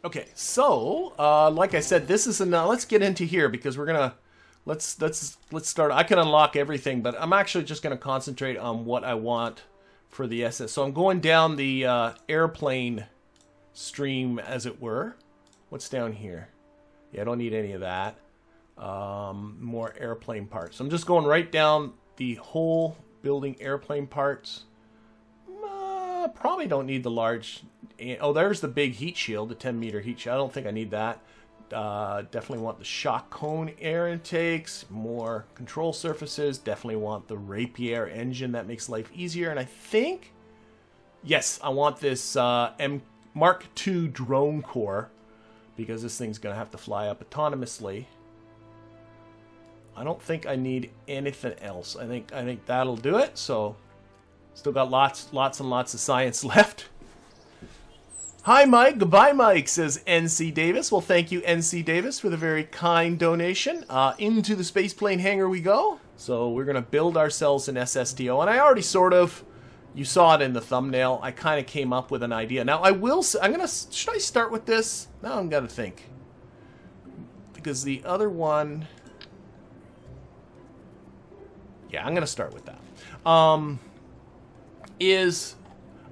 Okay, so like I said, this is enough. Let's get into here because we're gonna let's start. I can unlock everything, but I'm actually just gonna concentrate on what I want for the SS. So I'm going down the airplane stream, as it were. What's down here? Yeah, I don't need any of that. More airplane parts. So I'm just going right down the whole building airplane parts. Probably don't need the large. Oh, there's the big heat shield, the 10-meter heat shield. I don't think I need that. Definitely want the shock cone air intakes, more control surfaces. Definitely want the Rapier engine. That makes life easier. And I think, yes, I want this Mark II drone core because this thing's going to have to fly up autonomously. I don't think I need anything else. I think that'll do it. So still got lots and lots of science left. Hi, Mike. Goodbye, Mike, says NC Davis. Well, thank you, NC Davis, for the very kind donation. Into the spaceplane hangar we go. So we're going to build ourselves an SSTO. And I already sort of, you saw it in the thumbnail, I kind of came up with an idea. Now, I'm going to, should I start with this? Now I'm going to think. Because the other one, yeah, I'm going to start with that.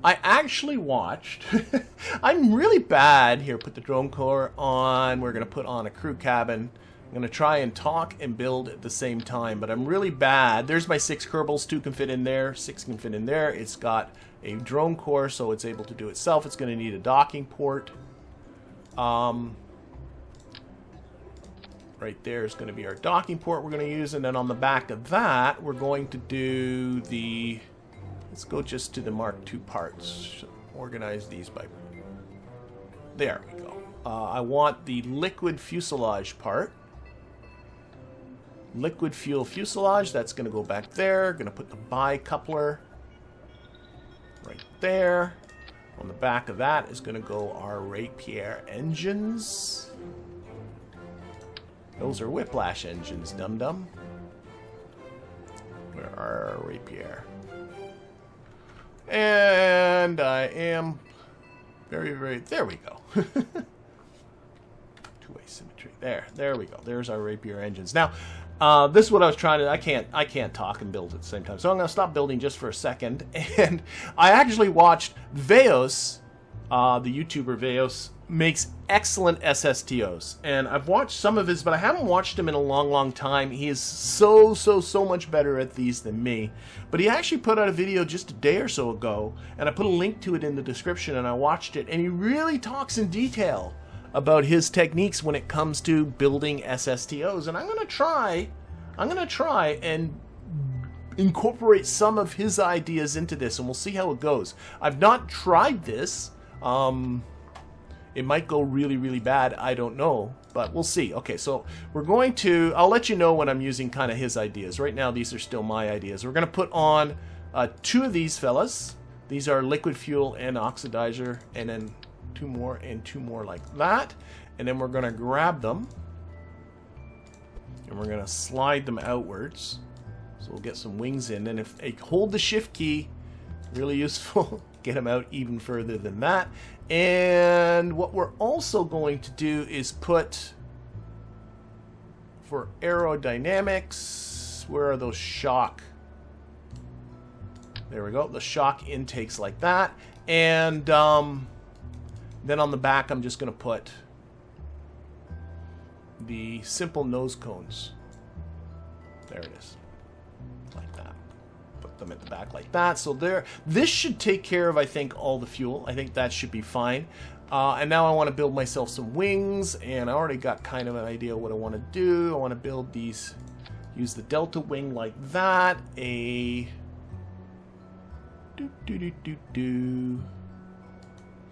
I actually watched, I'm really bad, here, put the drone core on, we're going to put on a crew cabin, I'm going to try and talk and build at the same time, but I'm really bad. There's my 6 Kerbals, 2 can fit in there, 6 can fit in there, it's got a drone core so it's able to do itself, it's going to need a docking port. Right there is going to be our docking port we're going to use, and then on the back of that, we're going to do the... Let's go just to the Mark II parts. Organize these by... There we go. I want the liquid fuselage part. Liquid fuel fuselage, that's going to go back there. Going to put the bi-coupler right there. On the back of that is going to go our Rapier engines. Those are Whiplash engines, dum-dum. Where are our Rapier? And I am very, there we go. Two-way symmetry. There we go. There's our Rapier engines. Now, this is what I was trying to, I can't talk and build at the same time. So I'm going to stop building just for a second. And I actually watched Veos, the YouTuber Veos, makes excellent SSTOs. And I've watched some of his, but I haven't watched him in a long, long time. He is so much better at these than me. But he actually put out a video just a day or so ago, and I put a link to it in the description, and I watched it, and he really talks in detail about his techniques when it comes to building SSTOs. And I'm going to try and incorporate some of his ideas into this, and we'll see how it goes. I've not tried this. It might go really, really bad. I don't know, but we'll see. Okay, so we're going to... I'll let you know when I'm using kind of his ideas. Right now, these are still my ideas. We're going to put on 2 of these fellas. These are liquid fuel and oxidizer, and then 2 more and 2 more like that. And then we're going to grab them, and we're going to slide them outwards. So we'll get some wings in. And if they hold the shift key, really useful. Get them out even further than that. And what we're also going to do is put, for aerodynamics, where are those shock? There we go, the shock intakes like that. And then on the back, I'm just going to put the simple nose cones. There it is. Like that. Them at the back like that. So there, this should take care of, I think, all the fuel. I think that should be fine. And now I want to build myself some wings, and I already got kind of an idea what I want to do. I want to build these, use the delta wing like that. It's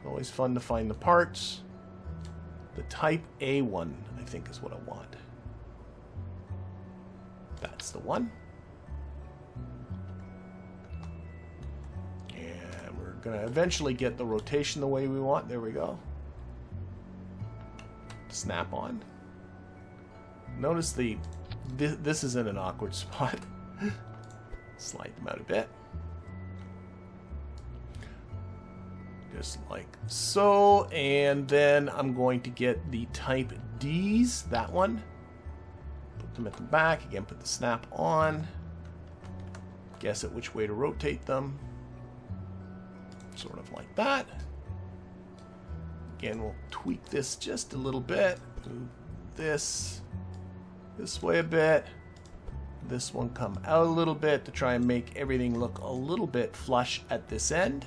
always fun to find the parts. The type A one, I think, is what I want. That's the one. Going to eventually get the rotation the way we want. There we go. Snap on. Notice this is in an awkward spot. Slide them out a bit. just like so. And then I'm going to get the type Ds, that one. Put them at the back. Again, put the snap on. Guess at which way to rotate them. Sort of like that. Again, we'll tweak this just a little bit. Move this way a bit. This one come out a little bit to try and make everything look a little bit flush at this end.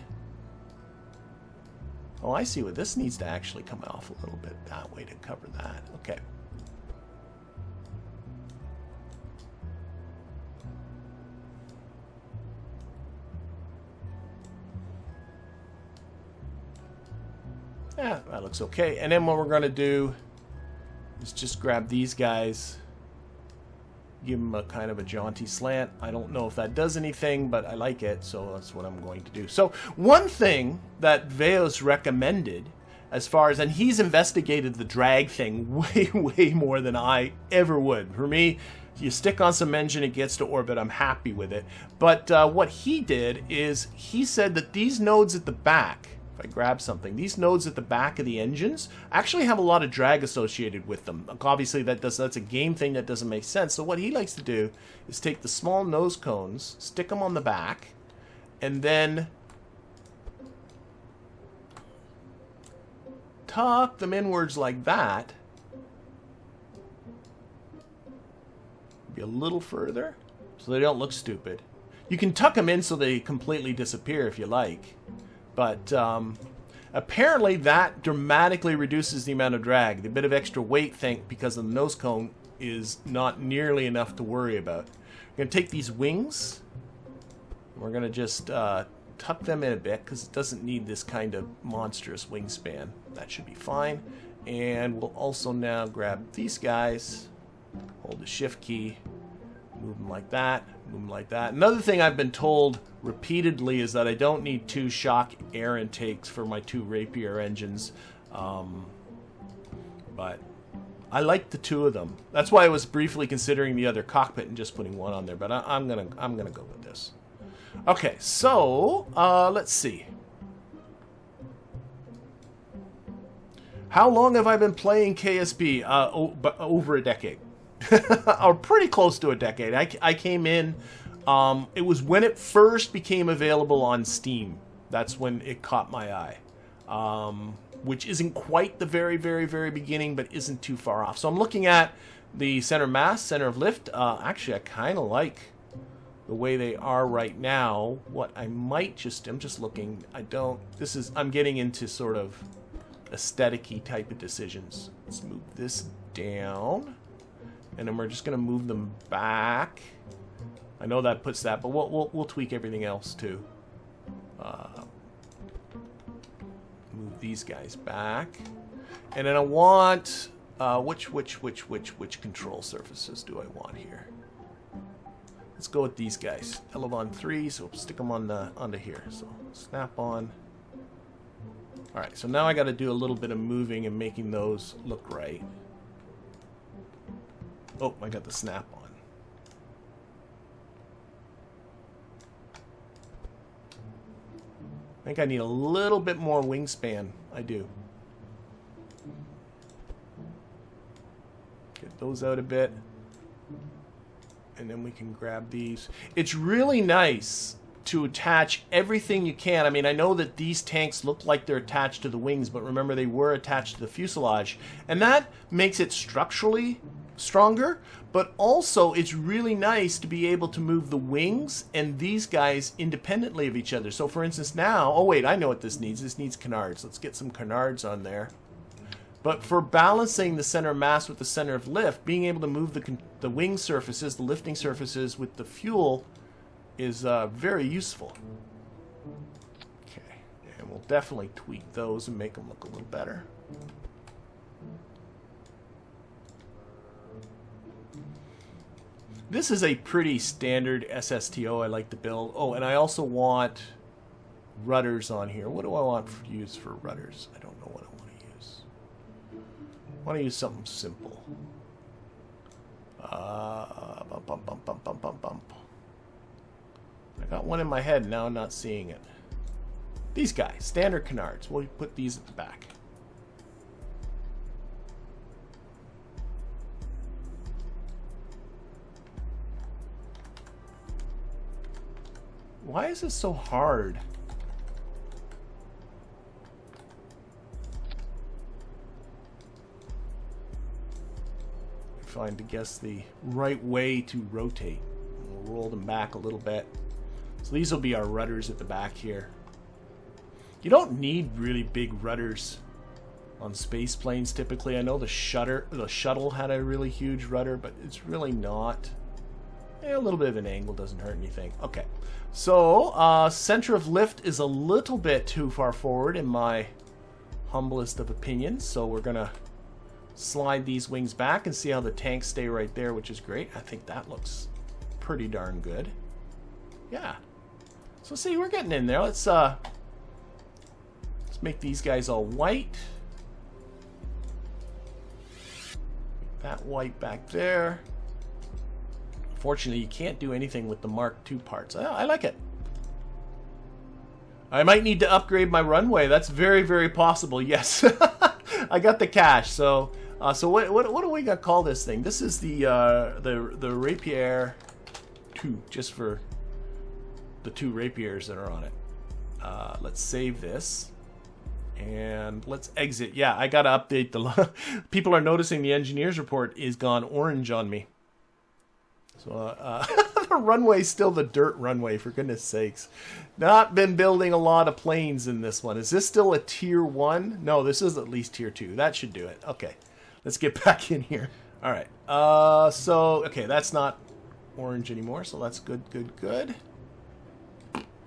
Oh, I see what this needs to actually come off a little bit that way to cover that. Okay. Yeah, that looks okay. And then what we're going to do is just grab these guys, give them a kind of a jaunty slant. I don't know if that does anything, but I like it, so that's what I'm going to do. So one thing that Veos recommended, as far as, and he's investigated the drag thing way more than I ever would. For me, you stick on some engine, it gets to orbit, I'm happy with it. But what he did is he said that these nodes at the back, if I grab something, these nodes at the back of the engines actually have a lot of drag associated with them. Obviously, that's a game thing that doesn't make sense. So what he likes to do is take the small nose cones, stick them on the back, and then tuck them inwards like that. Be a little further so they don't look stupid. You can tuck them in so they completely disappear if you like. But apparently that dramatically reduces the amount of drag. The bit of extra weight, because of the nose cone, is not nearly enough to worry about. We're going to take these wings. We're going to just tuck them in a bit because it doesn't need this kind of monstrous wingspan. That should be fine. And we'll also now grab these guys, hold the shift key, move them like that, move them like that. Another thing I've been told repeatedly is that I don't need 2 shock air intakes for my 2 Rapier engines, but I like the 2 of them. That's why I was briefly considering the other cockpit and just putting 1 on there, but I'm gonna go with this. Okay, so let's see. How long have I been playing KSB? Over a decade. Or pretty close to a decade. I came in, it was when it first became available on Steam. That's when it caught my eye. Which isn't quite the very beginning, but isn't too far off. So I'm looking at the center mass, center of lift. Actually, I kind of like the way they are right now. What I might just, I'm just looking, I'm getting into sort of aesthetic-y type of decisions. Let's move this down. And then we're just going to move them back. I know that puts that, but we'll tweak everything else too. Move these guys back. And then I want, which control surfaces do I want here? Let's go with these guys. Elevon 3, so we'll stick them onto here. So snap on. Alright, so now I got to do a little bit of moving and making those look right. Oh, I got the snap on. I think I need a little bit more wingspan. I do. Get those out a bit. And then we can grab these. It's really nice to attach everything you can. I mean, I know that these tanks look like they're attached to the wings, but remember they were attached to the fuselage. And that makes it structurally stronger, but also it's really nice to be able to move the wings and these guys independently of each other. So for instance now, oh wait, I know what this needs. This needs canards. Let's get some canards on there. But for balancing the center of mass with the center of lift, being able to move the wing surfaces, the lifting surfaces with the fuel is very useful. Okay, and we'll definitely tweak those and make them look a little better. This is a pretty standard SSTO I like to build. Oh, and I also want rudders on here. What do I want to use for rudders? I don't know what I want to use. I want to use something simple. Bump. I got one in my head, now I'm not seeing it. These guys, standard canards. We'll put these at the back. Why is this so hard? Trying to guess the right way to rotate. We'll roll them back a little bit. So these will be our rudders at the back here. You don't need really big rudders on space planes typically. I know the shuttle had a really huge rudder, but it's really not. A little bit of an angle doesn't hurt anything. Okay, so center of lift is a little bit too far forward in my humblest of opinions, so we're gonna slide these wings back and see how the tanks stay right there, which is great. I think that looks pretty darn good. Yeah. So see, we're getting in there. Let's make these guys all white. That white back there. Fortunately, you can't do anything with the Mark II parts. I like it. I might need to upgrade my runway. That's very, very possible. Yes. I got the cash, so what do we got to call this thing? This is the Rapier 2, just for the 2 rapiers that are on it. Let's save this and let's exit. Yeah, I got to update the. People are noticing the engineer's report is gone orange on me. So the runway's still the dirt runway, for goodness sakes. Not been building a lot of planes in this one. Is this still a tier 1? No, this is at least tier 2. That should do it. Okay. Let's get back in here. All right. So, okay, that's not orange anymore, so that's good, good, good.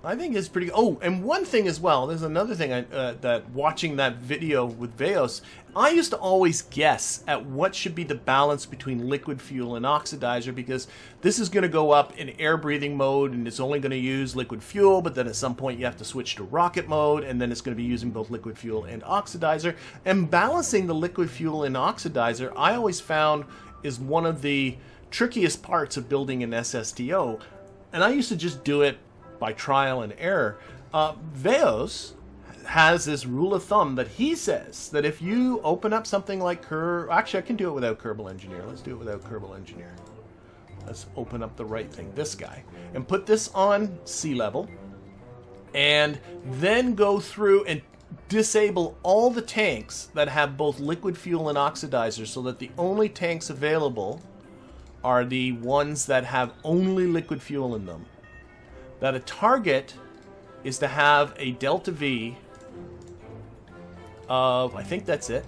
I think it's pretty... Oh, and one thing as well, there's another thing that watching that video with Veos, I used to always guess at what should be the balance between liquid fuel and oxidizer, because this is going to go up in air breathing mode and it's only going to use liquid fuel, but then at some point you have to switch to rocket mode and then it's going to be using both liquid fuel and oxidizer. And balancing the liquid fuel and oxidizer, I always found, is one of the trickiest parts of building an SSTO. And I used to just do it by trial and error. Veos has this rule of thumb that he says that if you open up something like actually I can do it without Kerbal Engineer. Let's do it without Kerbal Engineer. Let's open up the right thing, this guy, and put this on sea level, and then go through and disable all the tanks that have both liquid fuel and oxidizer, so that the only tanks available are the ones that have only liquid fuel in them. That a target is to have a delta V of, I think that's it.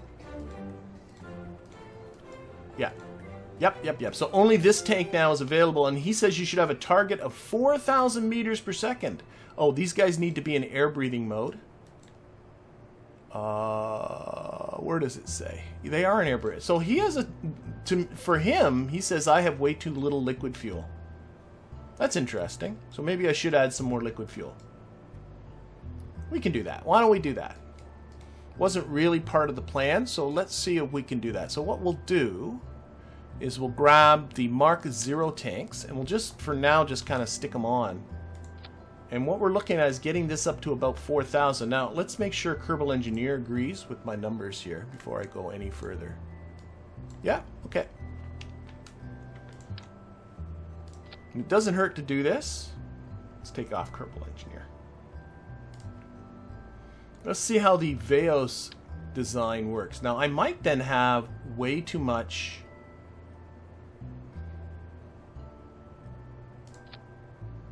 Yeah. Yep. So only this tank now is available, and he says you should have a target of 4,000 meters per second. Oh, these guys need to be in air breathing mode. Where does it say? They are in air breathing. So he has for him, he says I have way too little liquid fuel. That's interesting. So maybe I should add some more liquid fuel. We can do that. Why don't we do that? Wasn't really part of the plan, so let's see if we can do that. So what we'll do is we'll grab the Mark 0 tanks, and we'll just, for now, just kind of stick them on. And what we're looking at is getting this up to about 4,000. Now, let's make sure Kerbal Engineer agrees with my numbers here before I go any further. Yeah, okay. It doesn't hurt to do this. Let's take off Kerbal Engineer. Let's see how the Veos design works. Now, I might then have way too much.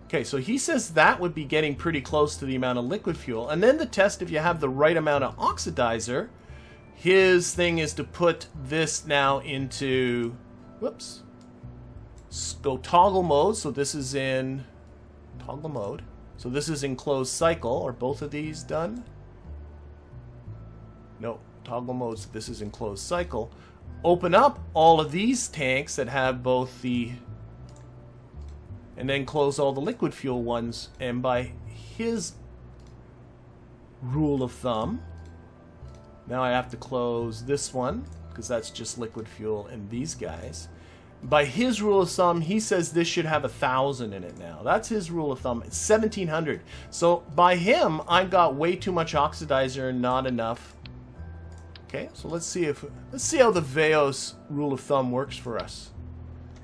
Okay, so he says that would be getting pretty close to the amount of liquid fuel. And then the test if you have the right amount of oxidizer. His thing is to put this now into, whoops, go toggle mode. So this is in toggle mode. So this is in closed cycle. Are both of these done? No, toggle mode. So this is in closed cycle. Open up all of these tanks that have both the, and then close all the liquid fuel ones. And by his rule of thumb, now I have to close this one because that's just liquid fuel and these guys. By his rule of thumb, he says this should have 1,000 in it now. That's his rule of thumb. It's 1,700. So by him, I got way too much oxidizer and not enough. Okay, so let's see how the Veos rule of thumb works for us.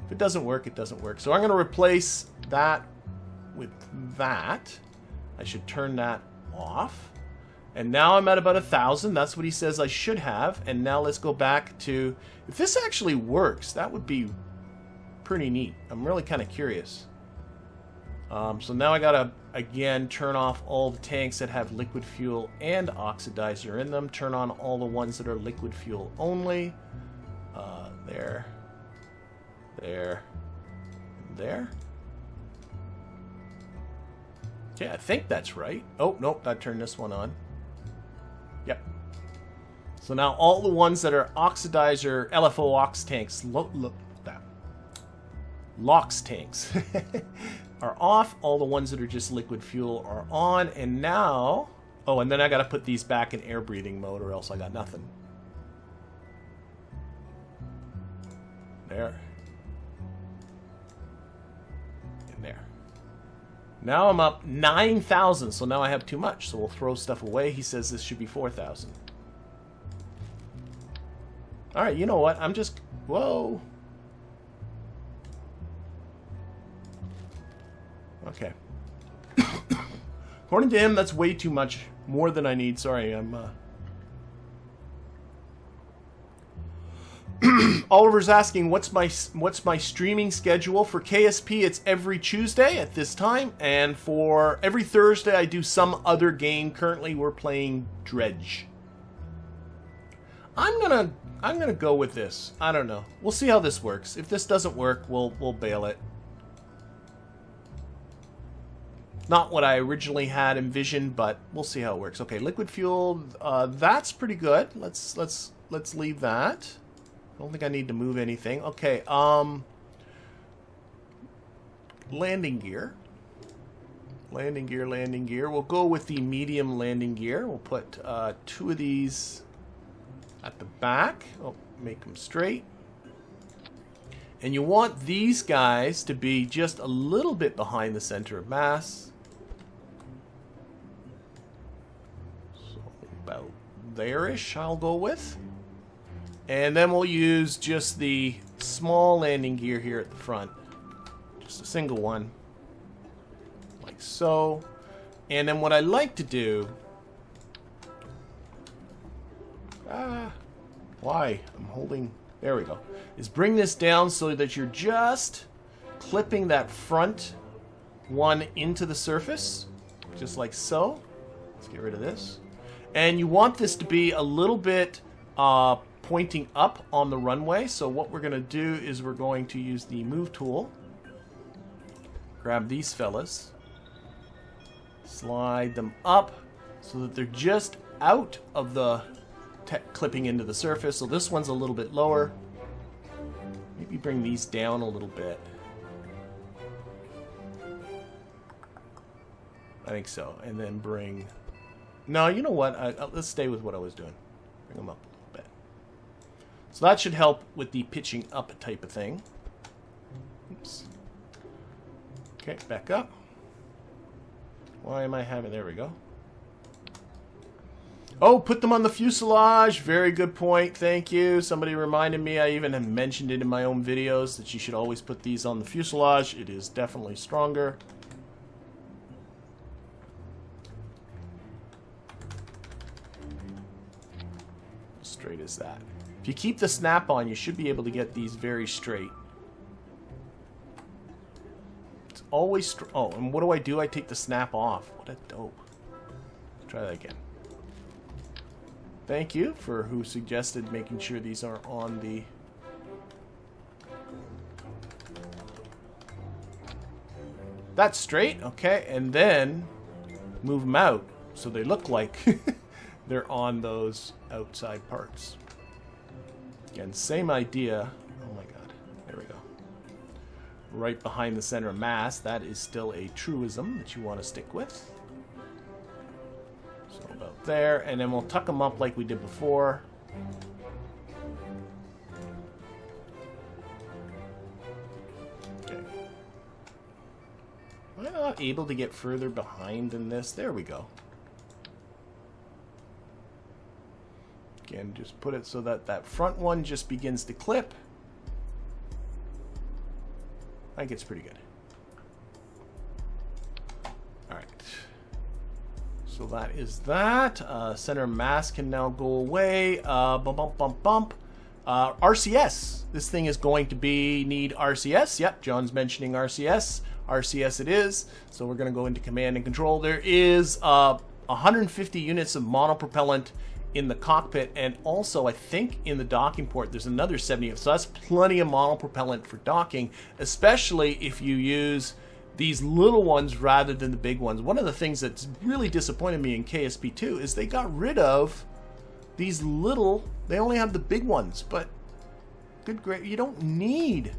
If it doesn't work, it doesn't work. So I'm going to replace that with that. I should turn that off. And now I'm at about 1,000. That's what he says I should have. And now let's go back to... If this actually works, that would be pretty neat. I'm really kind of curious. So now I got to, again, turn off all the tanks that have liquid fuel and oxidizer in them. Turn on all the ones that are liquid fuel only. There. There. There. Okay, I think that's right. Oh, nope, I turned this one on. Yep. So now all the ones that are oxidizer, LFO ox tanks, LOX tanks are off. All the ones that are just liquid fuel are on. And now, oh, and then I got to put these back in air breathing mode or else I got nothing. There. And there. Now I'm up 9,000, so now I have too much. So we'll throw stuff away. He says this should be 4,000. All right, you know what? I'm just... Whoa. Okay. According to him, that's way too much. More than I need. Sorry, I'm... Oliver's asking, what's my streaming schedule? For KSP, it's every Tuesday at this time. And for every Thursday, I do some other game. Currently, we're playing Dredge. I'm gonna go with this. I don't know. We'll see how this works. If this doesn't work, we'll bail it. Not what I originally had envisioned, but we'll see how it works. Okay, liquid fuel. That's pretty good. Let's leave that. I don't think I need to move anything. Okay. Landing gear. Landing gear. Landing gear. We'll go with the medium landing gear. We'll put 2 of these at the back. Oh, make them straight. And you want these guys to be just a little bit behind the center of mass. So about there-ish, I'll go with. And then we'll use just the small landing gear here at the front. Just a single one. Like so. And then what I like to do... why? I'm holding... There we go. Is bring this down so that you're just clipping that front one into the surface. Just like so. Let's get rid of this. And you want this to be a little bit pointing up on the runway. So what we're going to do is we're going to use the move tool. Grab these fellas. Slide them up so that they're just out of the clipping into the surface. So this one's a little bit lower. Maybe bring these down a little bit. I think so. And then bring... No, you know what? Let's stay with what I was doing. Bring them up a little bit. So that should help with the pitching up type of thing. Oops. Okay, back up. Why am I having... There we go. Oh, put them on the fuselage. Very good point. Thank you. Somebody reminded me. I even have mentioned it in my own videos that you should always put these on the fuselage. It is definitely stronger. Straight as that. If you keep the snap on, you should be able to get these very straight. It's always... Oh, and what do? I take the snap off. What a dope. Let's try that again. Thank you for who suggested making sure these are on the... That's straight, okay, and then move them out so they look like they're on those outside parts. Again, same idea. Oh my god, there we go. Right behind the center of mass, that is still a truism that you want to stick with. So about there, and then we'll tuck them up like we did before. not able to get further behind than this? There we go. Again, just put it so that that front one just begins to clip. I think it's pretty good. Alright. So that is that. Center mass can now go away. Bump, bump, bump, bump. RCS. This thing is going to need RCS. Yep, John's mentioning RCS. RCS it is. So we're going to go into command and control. There is 150 units of monopropellant in the cockpit, and also I think in the docking port there's another 70. So that's plenty of monopropellant for docking, especially if you use these little ones rather than the big ones. One of the things that's really disappointed me in KSP2 is they got rid of these little, they only have the big ones, but good great, you don't need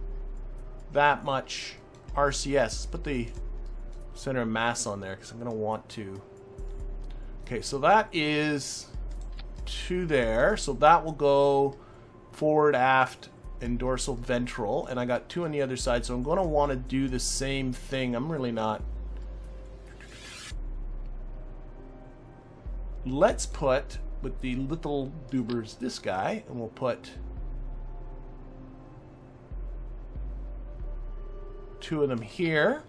that much RCS. Let's put the center of mass on there because I'm going to want to. Okay, so that is 2 there, so that will go forward, aft, and dorsal ventral, and I got 2 on the other side, so I'm going to want to do the same thing. I'm really not. Let's put, with the little doobers, this guy, and we'll put 2 of them here,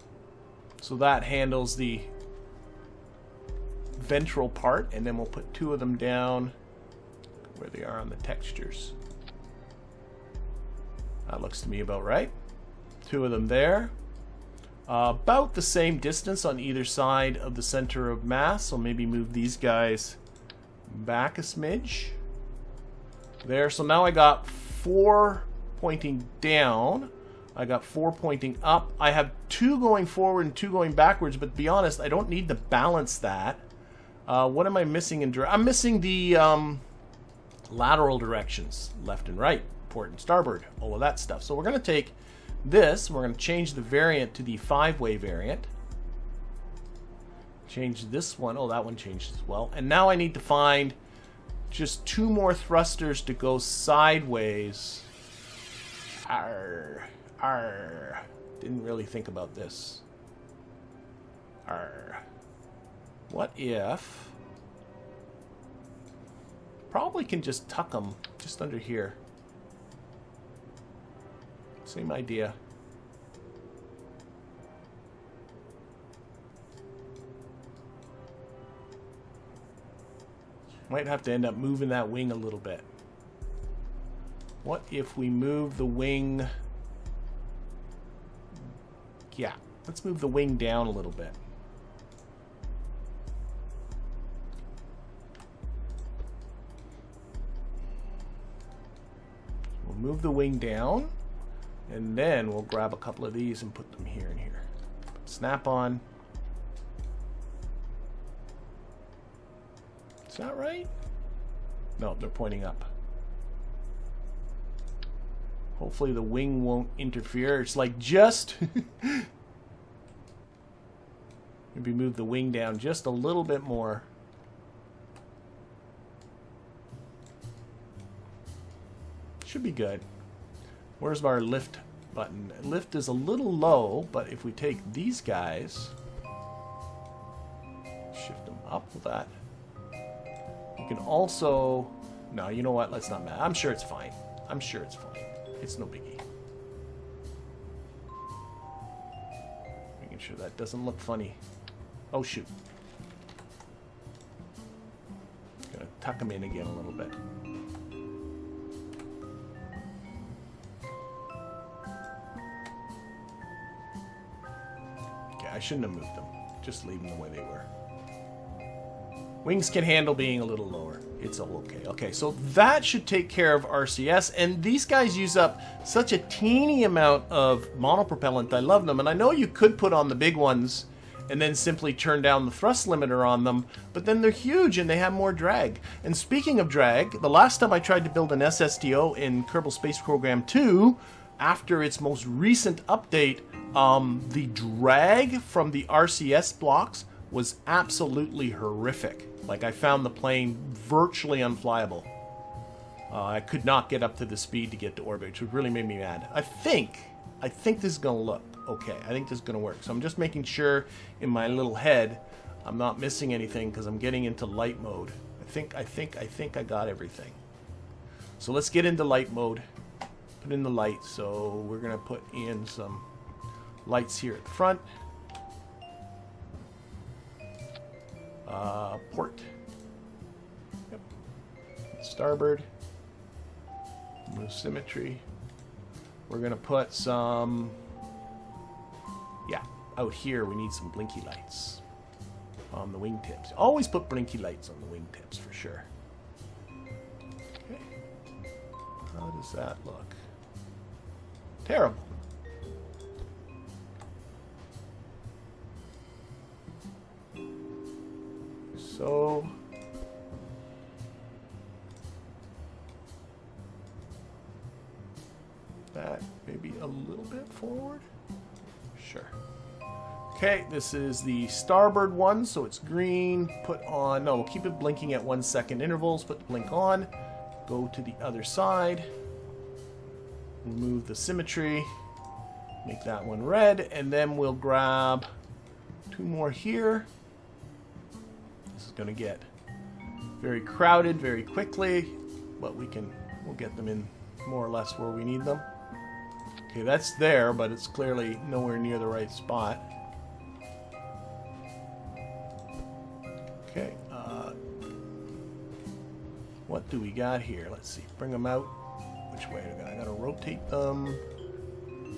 so that handles the ventral part, and then we'll put 2 of them down where they are on the textures. That looks to me about right. 2 of them there. About the same distance on either side of the center of mass, so maybe move these guys back a smidge. There, so now I got 4 pointing down. I got 4 pointing up. I have 2 going forward and 2 going backwards, but to be honest, I don't need to balance that. What am I missing in I'm missing the lateral directions, left and right, port and starboard, all of that stuff. So we're going to take this, we're going to change the variant to the 5-way variant. Change this one. Oh, that one changed as well. And now I need to find just 2 more thrusters to go sideways. Arr, arr. Didn't really think about this. Arr. What if... Probably can just tuck them just under here. Same idea. Might have to end up moving that wing a little bit. What if we move the wing... Yeah, let's move the wing down a little bit. We'll move the wing down, and then we'll grab a couple of these and put them here and here. Snap on. Is that right? No, they're pointing up. Hopefully the wing won't interfere. It's like just... Maybe move the wing down just a little bit more. Should be good. Where's our lift button? Lift is a little low, but if we take these guys, shift them up with that. You can also... No, you know what? Let's not matter. I'm sure it's fine. I'm sure it's fine. It's no biggie. Making sure that doesn't look funny. Oh, shoot. Gonna tuck them in again a little bit. Okay, I shouldn't have moved them. Just leave them the way they were. Wings can handle being a little lower. It's all okay. Okay, so that should take care of RCS. And these guys use up such a teeny amount of monopropellant. I love them. And I know you could put on the big ones and then simply turn down the thrust limiter on them. But then they're huge and they have more drag. And speaking of drag, the last time I tried to build an SSTO in Kerbal Space Program 2, after its most recent update, the drag from the RCS blocks was absolutely horrific. Like, I found the plane virtually unflyable. I could not get up to the speed to get to orbit, which really made me mad. I think this is going to look okay. I think this is going to work. So I'm just making sure in my little head I'm not missing anything because I'm getting into light mode. I think I got everything. So let's get into light mode. Put in the light. So we're going to put in some lights here at the front. Port. Yep. Starboard. Move symmetry. We're going to put some... Yeah, out here we need some blinky lights on the wingtips. Always put blinky lights on the wingtips for sure. Okay. How does that look? Terrible. So... that maybe a little bit forward. Sure. Okay, this is the starboard one, so it's green. Put on, no, we'll keep it blinking at 1 second intervals. Put the blink on. Go to the other side. Remove the symmetry. Make that one red, and then we'll grab 2 more here. This is going to get very crowded very quickly, but we'll get them in more or less where we need them. Okay, that's there, but it's clearly nowhere near the right spot. Okay, what do we got here? Let's see. Bring them out. Which way? I gotta rotate them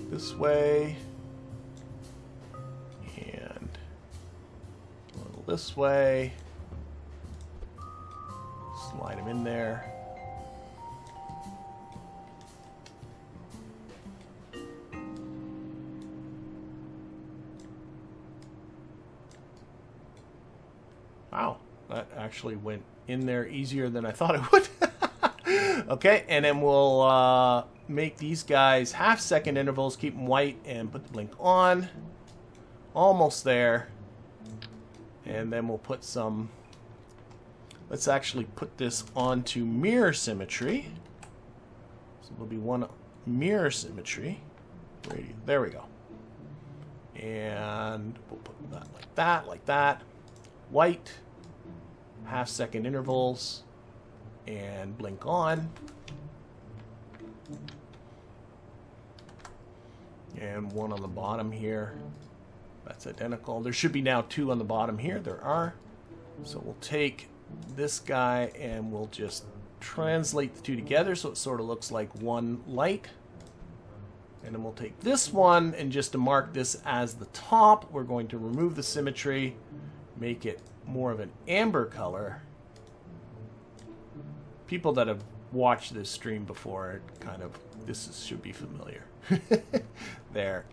this way and a little this way. Slide them in there. Wow, that actually went in there easier than I thought it would. Okay, and then we'll make these guys half-second intervals, keep them white, and put the blink on. Almost there. And then we'll put some... Let's actually put this onto mirror symmetry. So there'll be one mirror symmetry. There we go. And we'll put that like that, like that. White. Half-second intervals, and blink on. And one on the bottom here. That's identical. There should be now 2 on the bottom here. There are. So we'll take this guy and we'll just translate the 2 together so it sort of looks like one light. And then we'll take this one, and just to mark this as the top, we're going to remove the symmetry, make it more of an amber color. People that have watched this stream before, kind of, should be familiar. There.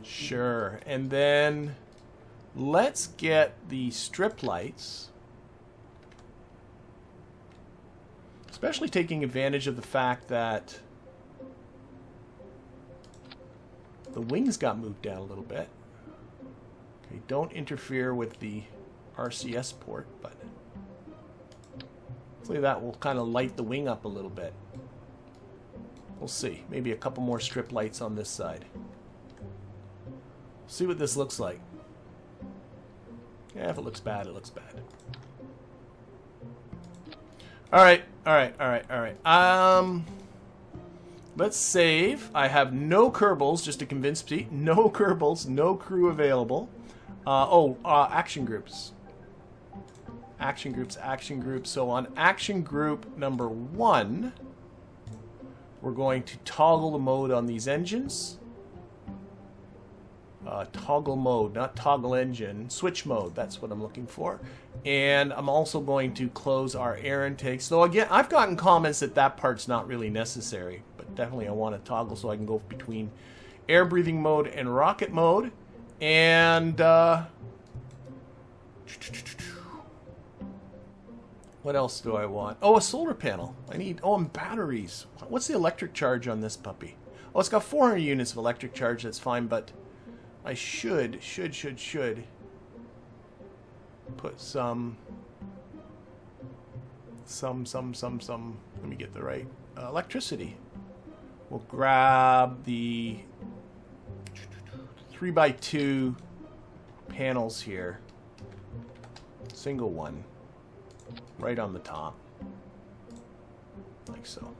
Sure. And then let's get the strip lights. Especially taking advantage of the fact that the wings got moved down a little bit. Okay, don't interfere with the RCS port, but hopefully that will kind of light the wing up a little bit. We'll see. Maybe a couple more strip lights on this side. See what this looks like. Yeah, if it looks bad, it looks bad. Alright, alright. Let's save. I have no Kerbals, just to convince me. No Kerbals, no crew available. Action groups. Action groups. So on action group number 1, we're going to toggle the mode on these engines. Toggle mode, not toggle engine. Switch mode, that's what I'm looking for. And I'm also going to close our air intakes. So again, I've gotten comments that part's not really necessary, but definitely I want to toggle so I can go between air breathing mode and rocket mode. And what else do I want? Oh, a solar panel. And batteries. What's the electric charge on this puppy? Oh, it's got 400 units of electric charge. That's fine, but I should put some. Let me get the right electricity. We'll grab the 3x2 panels here. Single one. Right on the top. Like so.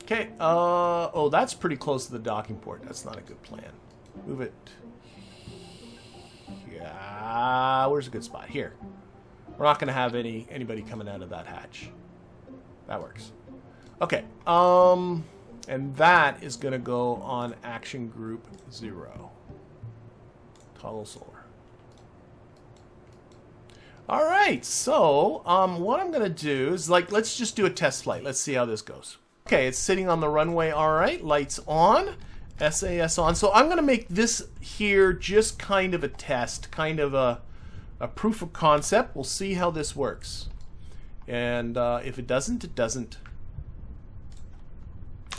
Okay, oh, that's pretty close to the docking port. That's not a good plan. Move it. Yeah, where's a good spot? Here. We're not going to have anybody coming out of that hatch. That works. Okay, and that is going to go on action group 0. Toggle solar. All right, so what I'm going to do is, like, let's just do a test flight. Let's see how this goes. Okay, it's sitting on the runway. All right, lights on, SAS on. So I'm going to make this here just kind of a test, kind of a proof of concept. We'll see how this works. And if it doesn't, it doesn't.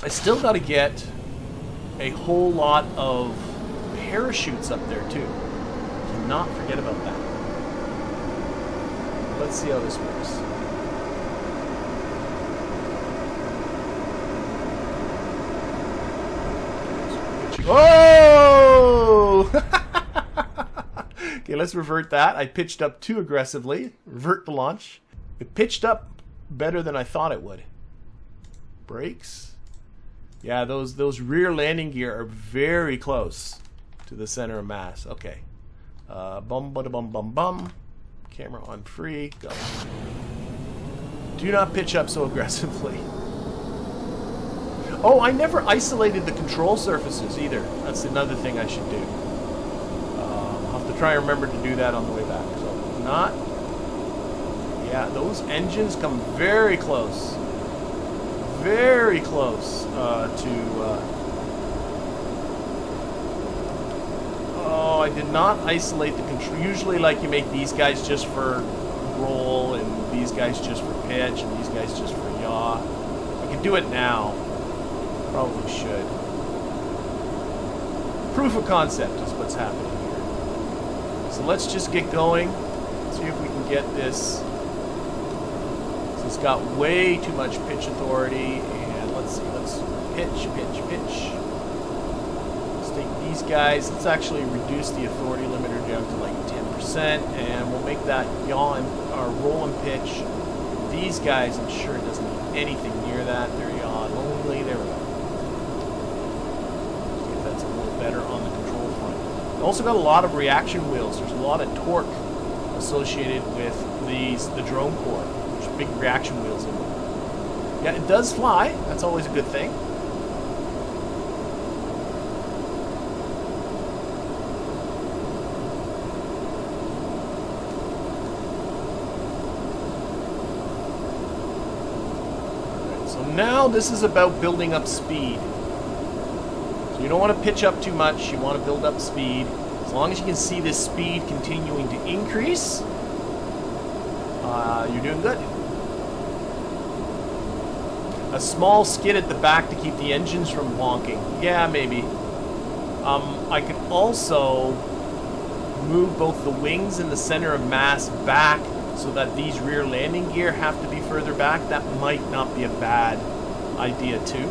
I still got to get a whole lot of parachutes up there, too. Cannot forget about that. Let's see how this works. Oh! Okay, let's revert that. I pitched up too aggressively. Revert the launch. It pitched up better than I thought it would. Brakes. Yeah, those rear landing gear are very close to the center of mass. Okay. Bum, bada, bum, bum, bum. Camera on free. Go. Do not pitch up so aggressively. Oh, I never isolated the control surfaces either. That's another thing I should do. I'll have to try and remember to do that on the way back. So, not... Yeah, those engines come very close. Very close Oh, I did not isolate the control. Usually, like, you make these guys just for roll, and these guys just for pitch, and these guys just for yaw. I can do it now. Probably should. Proof of concept is what's happening here. So let's just get going. See if we can get this. So it's got way too much pitch authority. And let's see. Let's pitch, pitch, pitch. Let's take these guys. Let's actually reduce the authority limiter down to like 10%. And we'll make that yaw and roll and pitch. These guys, I'm sure it doesn't need anything near that. They're yaw only. There we go. Better on the control front. Also got a lot of reaction wheels. There's a lot of torque associated with the drone core. There's big reaction wheels in them. Yeah, it does fly. That's always a good thing. Alright, so now this is about building up speed. You don't want to pitch up too much. You want to build up speed. As long as you can see this speed continuing to increase, you're doing good. A small skid at the back to keep the engines from honking. Yeah, maybe. I can also move both the wings and the center of mass back so that these rear landing gear have to be further back. That might not be a bad idea, too.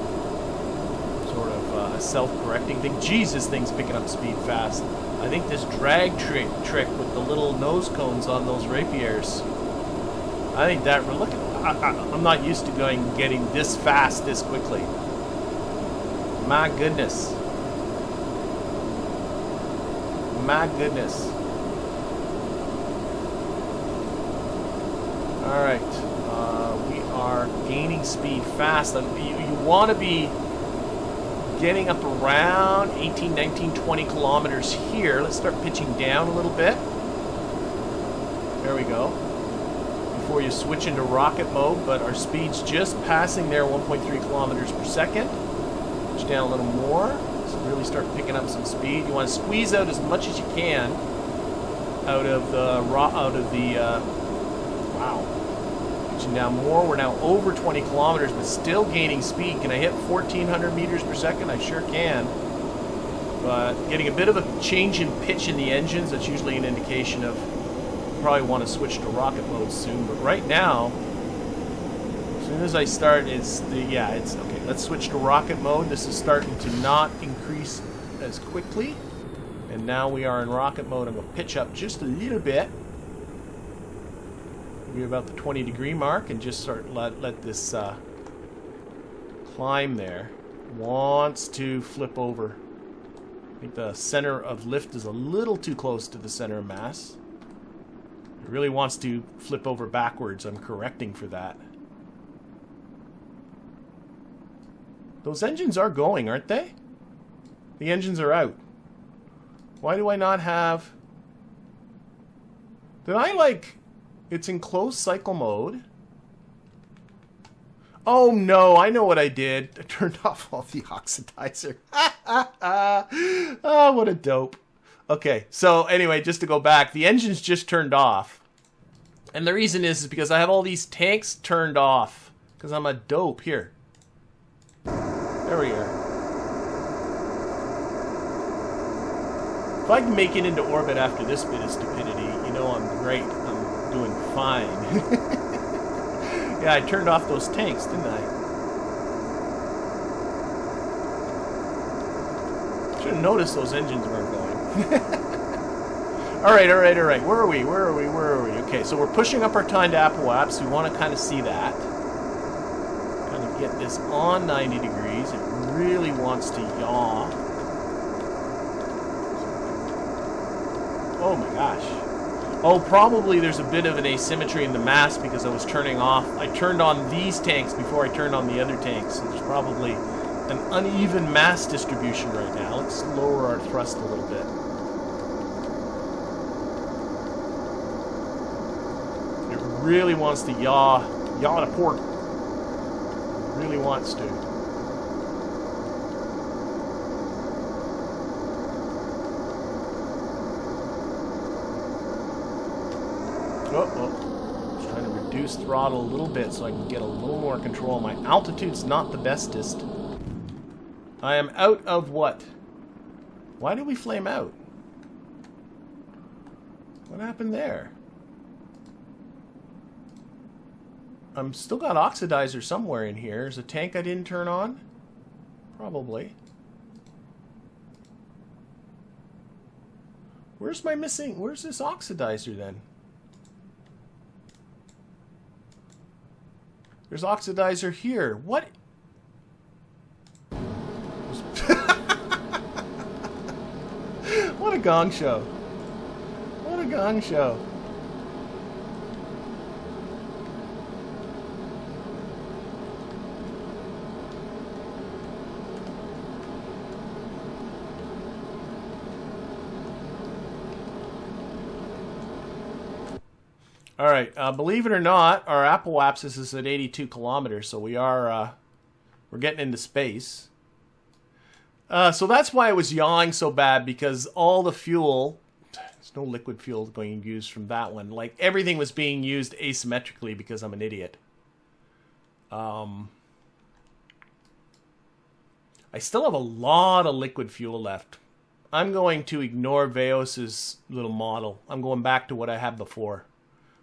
A self-correcting thing. Jeez, this thing's picking up speed fast. I think this drag trick with the little nose cones on those rapiers, I think that, look at, I'm not used to getting this fast this quickly. My goodness. My goodness. Alright, we are gaining speed fast. You want to be getting up around 18, 19, 20 kilometers here. Let's start pitching down a little bit. There we go. Before you switch into rocket mode, but our speed's just passing there, 1.3 kilometers per second. Pitch down a little more. So really start picking up some speed. You want to squeeze out as much as you can out of the wow. Pitching down more. We're now over 20 kilometers, but still gaining speed. Can I hit 1,400 meters per second? I sure can. But getting a bit of a change in pitch in the engines, that's usually an indication of probably want to switch to rocket mode soon. But right now, as soon soon as I start, it's okay. Let's switch to rocket mode. This is starting to not increase as quickly. And now we are in rocket mode. I'm going to pitch up just a little bit. Maybe about the 20-degree mark, and just let this climb there. Wants to flip over. I think the center of lift is a little too close to the center of mass. It really wants to flip over backwards. I'm correcting for that. Those engines are going, aren't they? The engines are out. Why do I not have... Did I, like... It's in closed cycle mode. Oh no, I know what I did. I turned off all the oxidizer. Oh, what a dope. Okay, so anyway, just to go back, the engine's just turned off. And the reason is because I have all these tanks turned off. Because I'm a dope. Here. There we are. If I can make it into orbit after this bit of stupidity, you know I'm great. I'm doing fine. Yeah, I turned off those tanks, didn't I? Should have noticed those engines weren't going. Alright. Where are we? Okay, so we're pushing up our time to apoapse. We want to kind of see that. Kind of get this on 90 degrees. It really wants to yaw. Oh my gosh. Oh, probably there's a bit of an asymmetry in the mass because I was turning off. I turned on these tanks before I turned on the other tanks. So there's probably an uneven mass distribution right now. Let's lower our thrust a little bit. It really wants to yaw to port. It really wants to. Just trying to reduce throttle a little bit so I can get a little more control. My altitude's not the bestest. I am out of what? Why did we flame out? What happened there? I'm still got oxidizer somewhere in here. There's a tank I didn't turn on? Probably. Where's this oxidizer then? There's oxidizer here. What? What a gong show. What a gong show. All right, believe it or not, our apoapsis is at 82 kilometers, so we're getting into space. So that's why I was yawing so bad, because all the fuel, there's no liquid fuel being used from that one. Like, everything was being used asymmetrically because I'm an idiot. I still have a lot of liquid fuel left. I'm going to ignore Veos's little model. I'm going back to what I had before,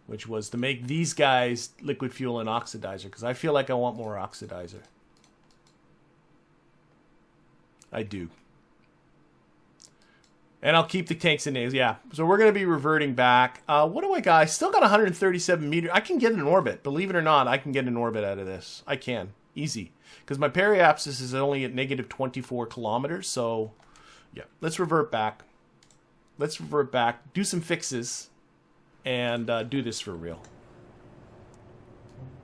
which was to make these guys liquid fuel and oxidizer, because I feel like I want more oxidizer. I do. And I'll keep the tanks in names. Yeah, so we're going to be reverting back. What do I got? I still got 137 meters. I can get an orbit. Believe it or not, I can get an orbit out of this. I can. Easy. Because my periapsis is only at negative 24 kilometers. So, yeah. Let's revert back. Do some fixes. And do this for real.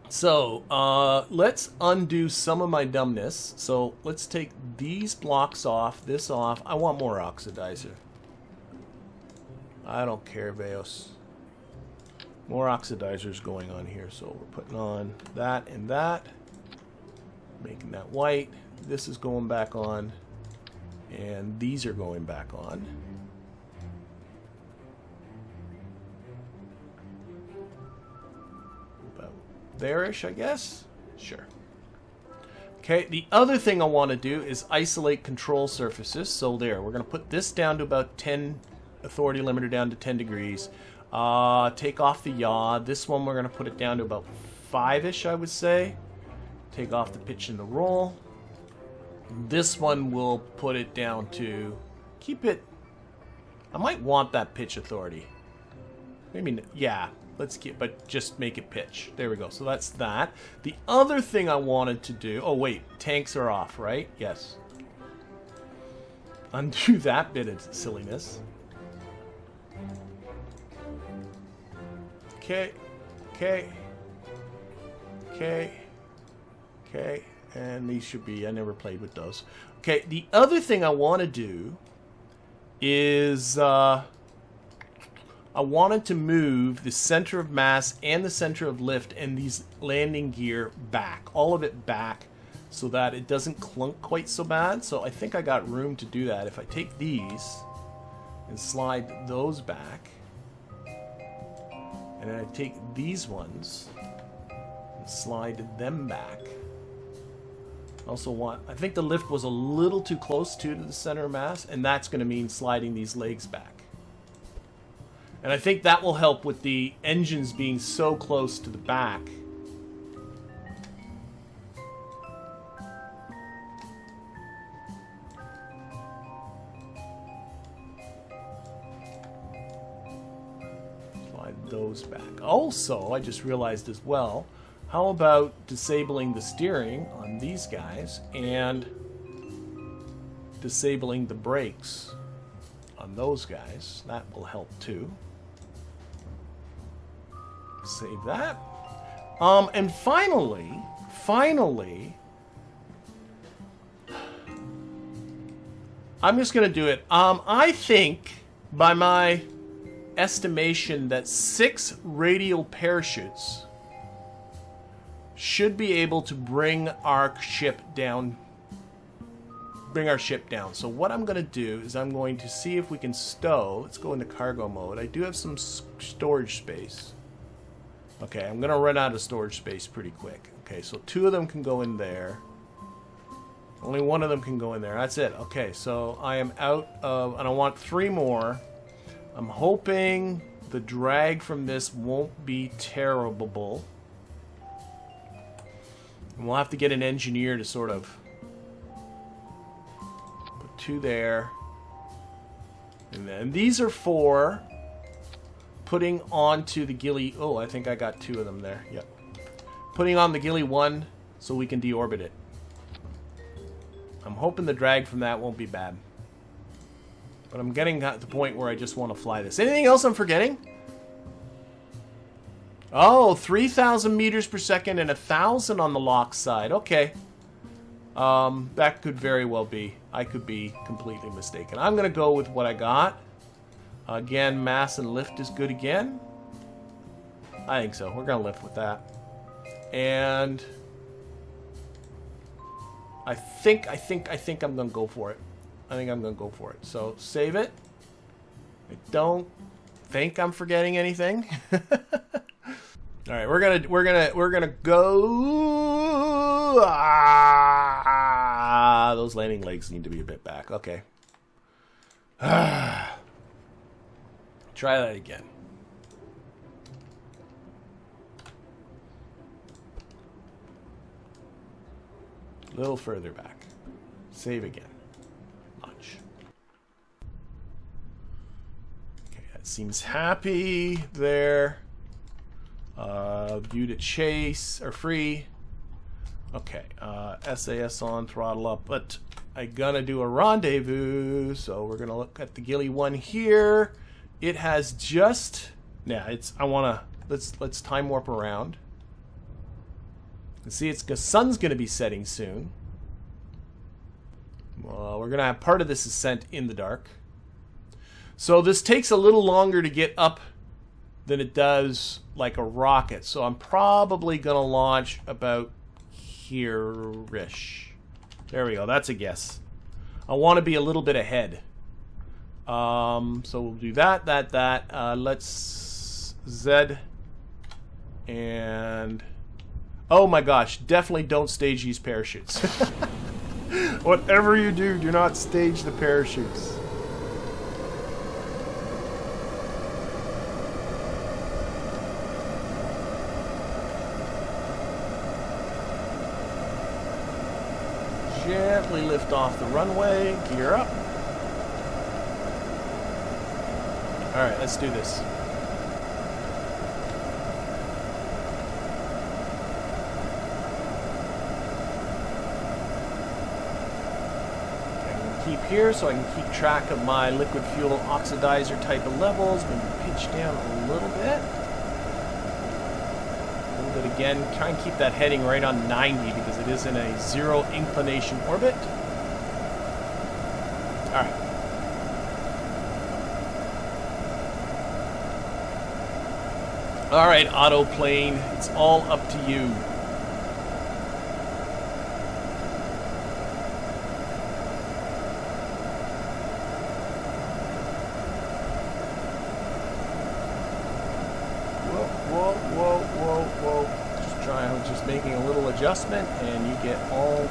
So, let's undo some of my dumbness. So, let's take these blocks off, this off. I want more oxidizer. I don't care, Veos. More oxidizers going on here. So, we're putting on that and that. Making that white. This is going back on. And these are going back on. There-ish, I guess? Sure. Okay, the other thing I want to do is isolate control surfaces. So there, we're going to put this down to about 10, authority limiter down to 10 degrees. Take off the yaw. This one we're going to put it down to about 5-ish, I would say. take off the pitch and the roll. This one will put it down to, keep it, I might want that pitch authority. Maybe, yeah, let's keep, but just make it pitch. There we go, so that's that. The other thing I wanted to do, oh wait, tanks are off, right? Yes. Undo that bit of silliness. Okay, okay, okay, okay, and these should be, I never played with those. Okay, the other thing I want to do is, I wanted to move the center of mass and the center of lift and these landing gear back, all of it back, so that it doesn't clunk quite so bad. So I think I got room to do that. If I take these and slide those back, and then I take these ones and slide them back. Also want, I think the lift was a little too close to the center of mass, and that's going to mean sliding these legs back. And I think that will help with the engines being so close to the back. Those back. Also, I just realized as well, how about disabling the steering on these guys and disabling the brakes on those guys? That will help too. Save that. And finally, I'm just going to do it. I think by my estimation that 6 radial parachutes should be able to bring our ship down. So what I'm going to do is I'm going to see if we can stow. Let's go into cargo mode. I do have some storage space. Okay, I'm going to run out of storage space pretty quick. Okay, so 2 of them can go in there. Only 1 of them can go in there. That's it. Okay, so I am out of, and I want 3 more. I'm hoping the drag from this won't be terrible. And we'll have to get an engineer to sort of put 2 there. And then these are for putting onto the ghillie. Oh, I think I got 2 of them there. Yep. Putting on the ghillie 1 so we can deorbit it. I'm hoping the drag from that won't be bad. But I'm getting at the point where I just want to fly this. Anything else I'm forgetting? Oh, 3,000 meters per second and 1,000 on the lock side. Okay. That could very well be. I could be completely mistaken. I'm going to go with what I got. Again, mass and lift is good again. I think so. We're going to lift with that. And I think I'm going to go for it. I think I'm going to go for it. So save it. I don't think I'm forgetting anything. All right, we're gonna go. Those landing legs need to be a bit back. Okay. Try that again. A little further back. Save again. Seems happy there. View to chase are free. Okay, SAS on, throttle up, but I'm gonna do a rendezvous, so we're gonna look at the ghillie 1 here. It has just, yeah, it's, I wanna, let's time warp around. And see, it's, the sun's gonna be setting soon. Well, we're gonna have part of this ascent in the dark. So this takes a little longer to get up than it does like a rocket. So I'm probably going to launch about here-ish. There we go. That's a guess. I want to be a little bit ahead. So we'll do that. Let's Z. And oh my gosh, definitely don't stage these parachutes. Whatever you do, do not stage the parachutes. Gently lift off the runway, gear up. Alright, let's do this. Keep here so I can keep track of my liquid fuel oxidizer type of levels. Maybe pitch down a little bit. A little bit again. Try and keep that heading right on 90 because it is in a zero inclination orbit. Alright. Alright, autoplane. It's all up to you. Just making a little adjustment and you get all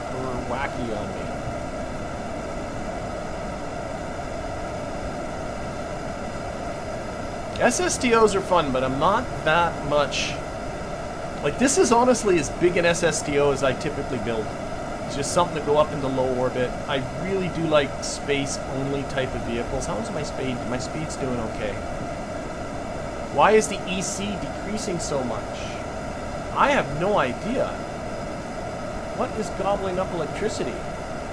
wacky on me. SSTOs are fun, but I'm not that much... Like, this is honestly as big an SSTO as I typically build. It's just something to go up into low orbit. I really do like space-only type of vehicles. How's my speed? My speed's doing okay. Why is the EC decreasing so much? I have no idea. What is gobbling up electricity?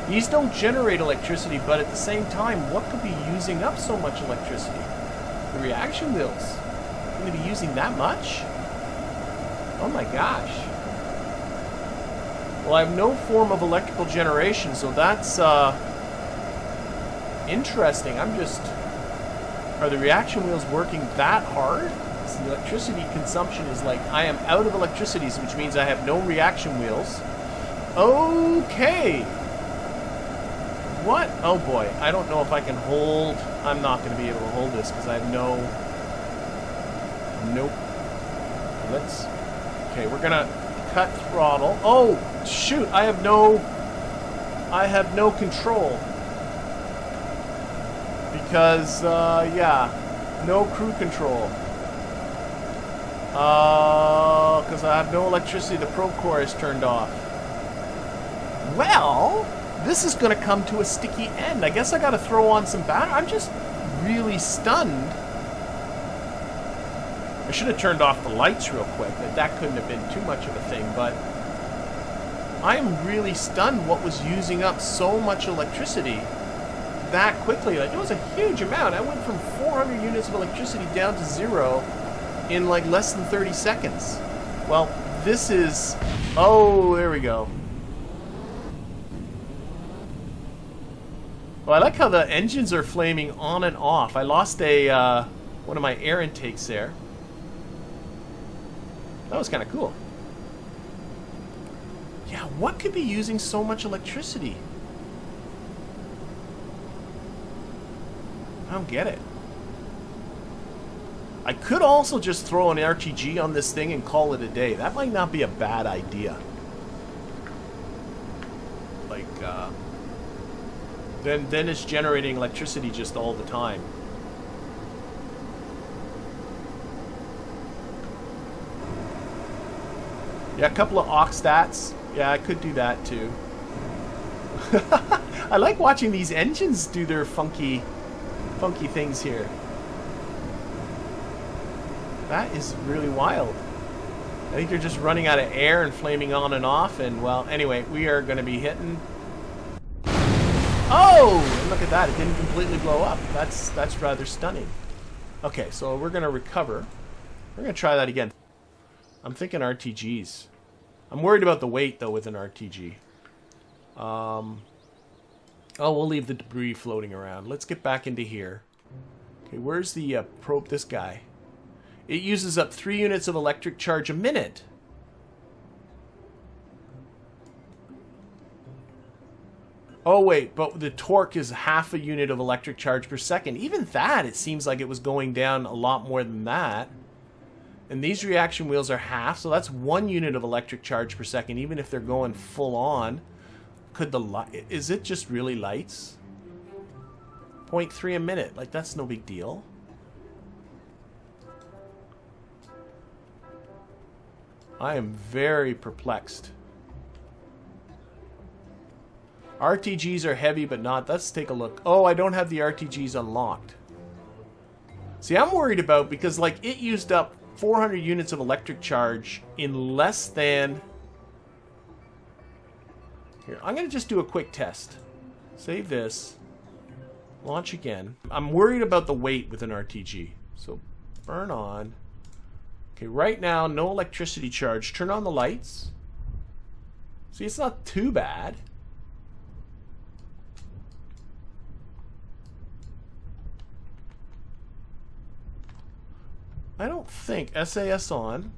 These don't generate electricity, but at the same time, what could be using up so much electricity? The reaction wheels. Going to be using that much? Oh my gosh. Well, I have no form of electrical generation, so that's interesting. I'm just... Are the reaction wheels working that hard? The electricity consumption is like, I am out of electricity, which means I have no reaction wheels. Okay. What? Oh boy, I don't know if I can hold. I'm not going to be able to hold this because I have no... Nope. Let's... Okay, we're going to cut throttle. Oh, shoot, I have no control. Because, yeah, no crew control. Because I have no electricity. The probe core is turned off. Well, this is going to come to a sticky end. I guess I got to throw on some battery. I'm just really stunned. I should have turned off the lights real quick. That couldn't have been too much of a thing, but I am really stunned what was using up so much electricity that quickly. Like, it was a huge amount. I went from 400 units of electricity down to 0 in like less than 30 seconds. Well, this is... Oh, there we go. Well, I like how the engines are flaming on and off. I lost a one of my air intakes there. That was kind of cool. Yeah, what could be using so much electricity? I don't get it. I could also just throw an RTG on this thing and call it a day. That might not be a bad idea. Like, then it's generating electricity just all the time. Yeah, a couple of aux stats. Yeah, I could do that too. I like watching these engines do their funky things here. That is really wild. I think they're just running out of air and flaming on and off. And, well, anyway, we are going to be hitting... Oh! And look at that. It didn't completely blow up. That's rather stunning. Okay, so we're going to recover. We're going to try that again. I'm thinking RTGs. I'm worried about the weight, though, with an RTG. Oh, we'll leave the debris floating around. Let's get back into here. Okay, where's the probe? This guy. It uses up 3 units of electric charge a minute. Oh, wait, but the torque is half a unit of electric charge per second. Even that, it seems like it was going down a lot more than that. And these reaction wheels are half, so that's 1 unit of electric charge per second, even if they're going full on. Could the light... Is it just really lights? 0.3 a minute. Like, that's no big deal. I am very perplexed. RTGs are heavy, but not. Let's take a look. Oh, I don't have the RTGs unlocked. See, I'm worried about, because like it used up 400 units of electric charge in less than... Here, I'm going to just do a quick test. Save this. Launch again. I'm worried about the weight with an RTG. So burn on. Okay, right now, no electricity charge. Turn on the lights. See, it's not too bad. I don't think SAS on.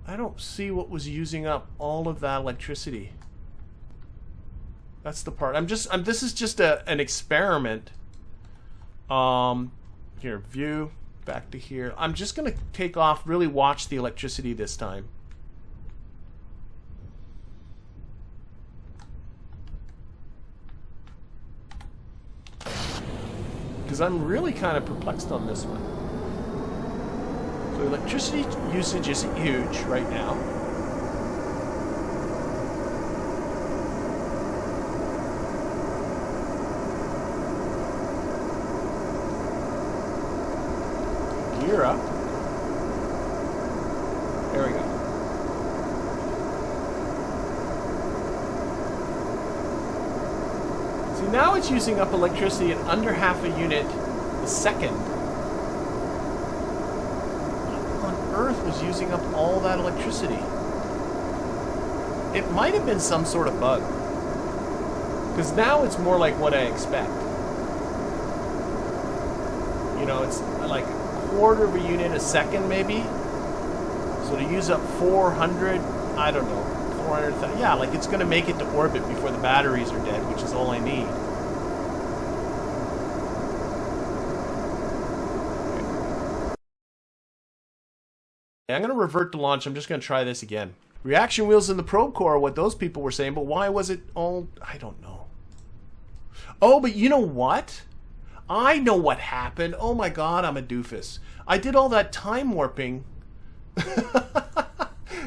I don't see what was using up all of that electricity. That's the part. This is just an experiment. Here, view, back to here. I'm just gonna take off, really watch the electricity this time. Because I'm really kind of perplexed on this one. So electricity usage isn't huge right now. Gear up. There we go. See, now it's using up electricity at under half a unit a second. What on earth was using up all that electricity? It might have been some sort of bug. Because now it's more like what I expect. You know, it's like a quarter of a unit a second, maybe. So to use up 400, I don't know. 400,000. Yeah, like it's going to make it to orbit before the batteries are dead, which is all I need. I'm going to revert to launch. I'm just going to try this again. Reaction wheels in the probe core are what those people were saying, but why was it all... I don't know. Oh, but you know what? I know what happened. Oh my god, I'm a doofus. I did all that time warping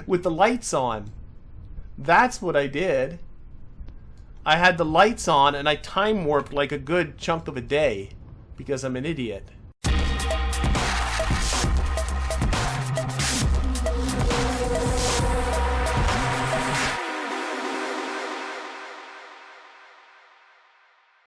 with the lights on. That's what I did. I had the lights on and I time warped like a good chunk of a day because I'm an idiot.